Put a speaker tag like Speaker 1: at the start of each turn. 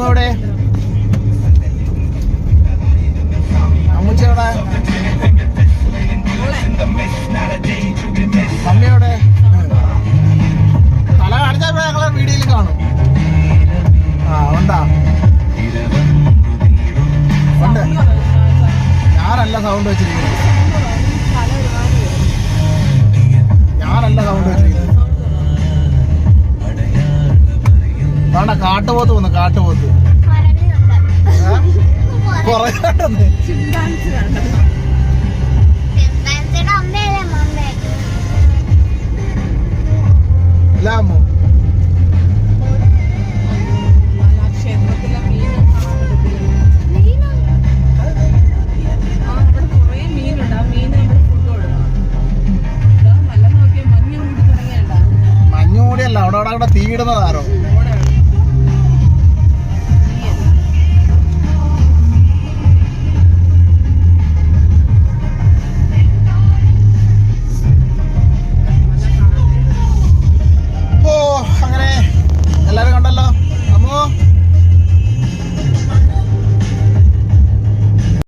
Speaker 1: എവിടെ അമ്മൂച്ചയുടെ മമ്മിയോടെ തല കാണിച്ചാൽ ഞങ്ങളെ വീഡിയോയിൽ കാണും. ആ ഉണ്ടാ ഉണ്ട്. ഞാനല്ല സൗണ്ട് വെച്ചിരിക്കുന്നത്, ഞാനല്ല സൗണ്ട് വെച്ചിരിക്കുന്നത്. വേണ്ട കാട്ടുപോത്ത് വന്നു, കാട്ടുപോത്ത് കുറേ ലാമോ മഞ്ഞുകൂടിയല്ല, അവിടെ അവിടെ തീയിടുന്നതാരോ.